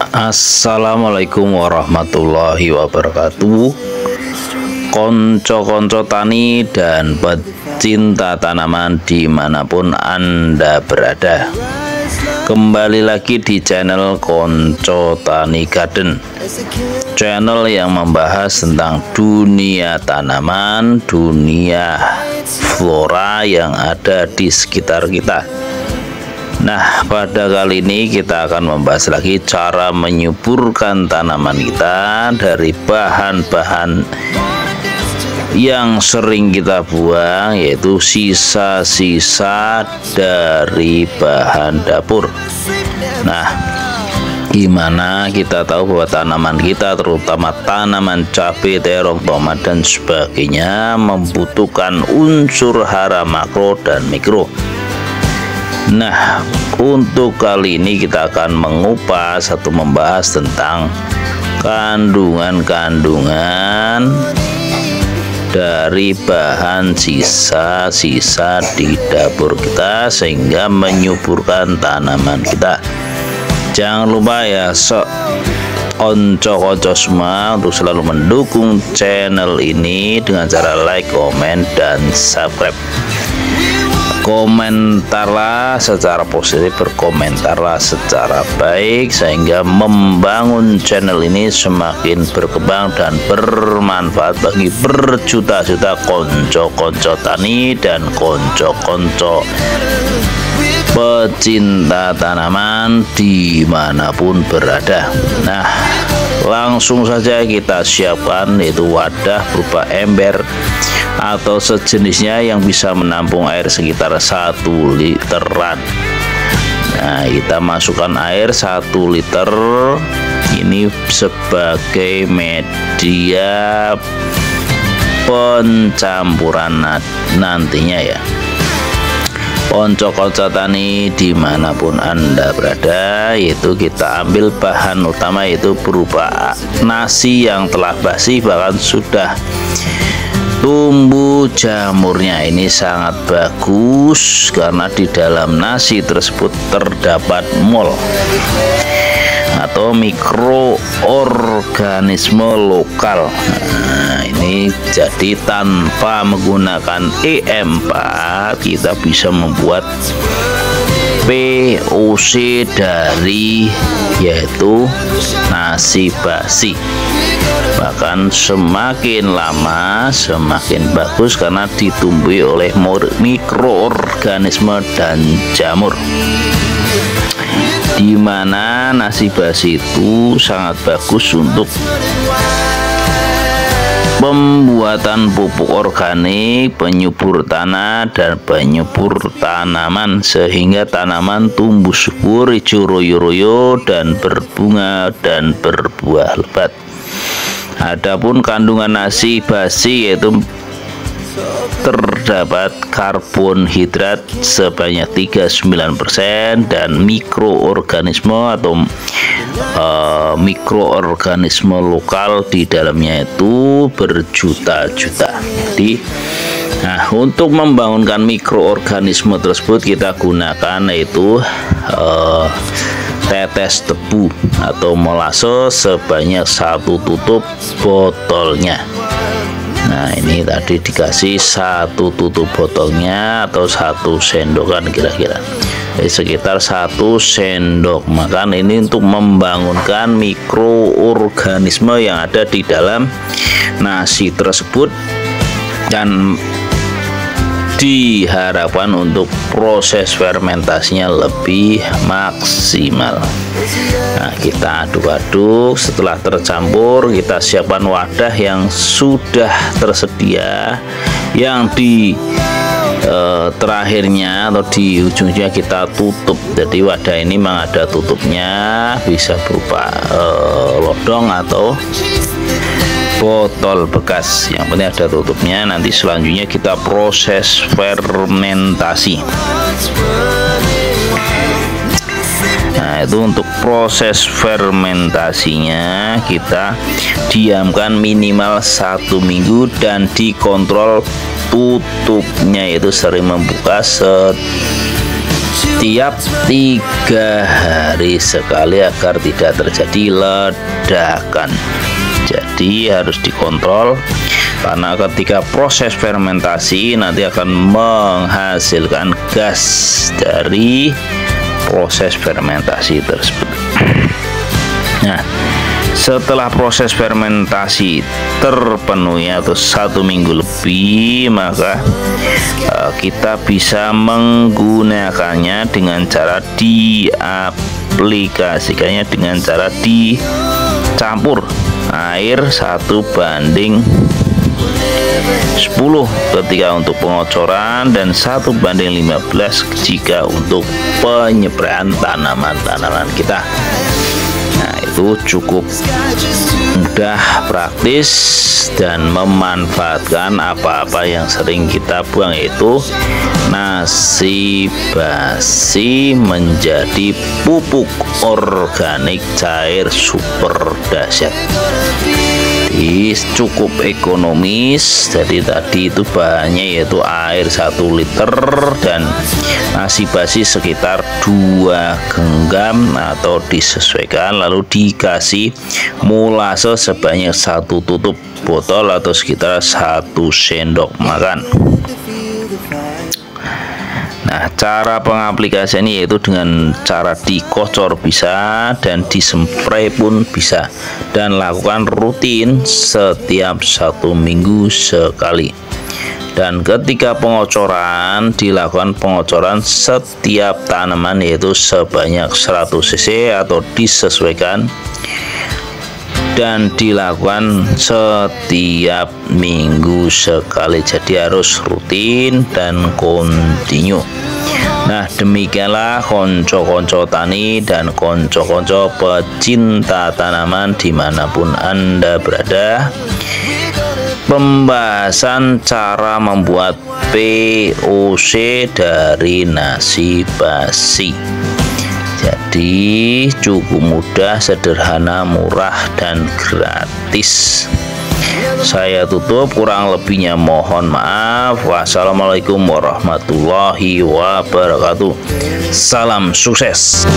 Assalamualaikum warahmatullahi wabarakatuh. Konco-konco tani dan pecinta tanaman dimanapun Anda berada, kembali lagi di channel Konco Tani Garden, channel yang membahas tentang dunia tanaman, dunia flora yang ada di sekitar kita. Nah, pada kali ini kita akan membahas lagi cara menyuburkan tanaman kita dari bahan-bahan yang sering kita buang, yaitu sisa-sisa dari bahan dapur. Nah, gimana kita tahu bahwa tanaman kita, terutama tanaman cabai, terong, tomat dan sebagainya, membutuhkan unsur hara makro dan mikro. Nah, untuk kali ini kita akan mengupas atau membahas tentang kandungan-kandungan dari bahan sisa-sisa di dapur kita sehingga menyuburkan tanaman kita. Jangan lupa ya, konco-konco semua, untuk selalu mendukung channel ini dengan cara like, komen, dan subscribe. Komentarlah secara positif, berkomentarlah secara baik sehingga membangun channel ini semakin berkembang dan bermanfaat bagi berjuta-juta konco-konco tani dan konco-konco pecinta tanaman dimanapun berada. Nah, langsung saja kita siapkan, yaitu wadah berupa ember atau sejenisnya yang bisa menampung air sekitar 1 literan. Nah, kita masukkan air 1 liter ini sebagai media pencampuran nantinya ya. Konco-konco tani dimanapun Anda berada, yaitu kita ambil bahan utama, yaitu berupa nasi yang telah basi bahkan sudah tumbuh jamurnya. Ini sangat bagus karena di dalam nasi tersebut terdapat mol atau mikroorganisme lokal. Nah, ini jadi tanpa menggunakan EM4 kita bisa membuat VOC dari yaitu nasi basi. Bahkan semakin lama semakin bagus karena ditumbuhi oleh mikroorganisme dan jamur, di mana nasi basi itu sangat bagus untuk pembuatan pupuk organik, penyubur tanah dan penyubur tanaman sehingga tanaman tumbuh subur, hijau royo-royo dan berbunga dan berbuah lebat. Adapun kandungan nasi basi yaitu terdapat karbonhidrat sebanyak 39% dan mikroorganisme atau mikroorganisme lokal di dalamnya itu berjuta-juta. Jadi, nah, untuk membangunkan mikroorganisme tersebut kita gunakan yaitu tetes tebu atau molase sebanyak 1 tutup botolnya. Nah, ini tadi dikasih 1 tutup botolnya atau 1 sendokan kira-kira. Sekitar 1 sendok makan ini untuk membangunkan mikroorganisme yang ada di dalam nasi tersebut dan diharapkan untuk proses fermentasinya lebih maksimal. Nah, kita aduk-aduk. Setelah tercampur, kita siapkan wadah yang sudah tersedia, yang di terakhirnya atau di ujungnya kita tutup. Jadi wadah ini memang ada tutupnya, bisa berupa lodong atau botol bekas, yang penting ada tutupnya. Nanti selanjutnya kita proses fermentasi. Nah, itu untuk proses fermentasinya kita diamkan minimal 1 minggu dan dikontrol tutupnya, yaitu sering membuka setiap 3 hari sekali agar tidak terjadi ledakan. Jadi harus dikontrol, karena ketika proses fermentasi nanti akan menghasilkan gas dari proses fermentasi tersebut. Nah, setelah proses fermentasi terpenuhi atau 1 minggu lebih, maka kita bisa menggunakannya dengan cara diaplikasikannya dengan cara dicampur air 1:10 ketika untuk pengocoran dan 1:15 jika untuk penyepraian tanaman-tanaman kita. Nah, itu cukup mudah, praktis, dan memanfaatkan apa-apa yang sering kita buang, yaitu nasi basi menjadi pupuk organik cair super dahsyat. Jadi cukup ekonomis. Jadi tadi itu bahannya yaitu air 1 liter dan nasi basi sekitar 2 genggam atau disesuaikan, lalu dikasih mulase sebanyak 1 tutup botol atau sekitar 1 sendok makan. Nah, cara pengaplikasian ini yaitu dengan cara dikocor bisa dan dispray pun bisa, dan lakukan rutin setiap 1 minggu sekali. Dan ketika pengocoran, dilakukan pengocoran setiap tanaman yaitu sebanyak 100 cc atau disesuaikan, dan dilakukan setiap minggu sekali. Jadi harus rutin dan kontinu. Nah, demikianlah konco-konco tani dan konco-konco pecinta tanaman dimanapun Anda berada, pembahasan cara membuat POC dari nasi basi. Jadi cukup mudah, sederhana, murah, dan gratis. Saya tutup, kurang lebihnya mohon maaf. Wassalamualaikum warahmatullahi wabarakatuh. Salam sukses.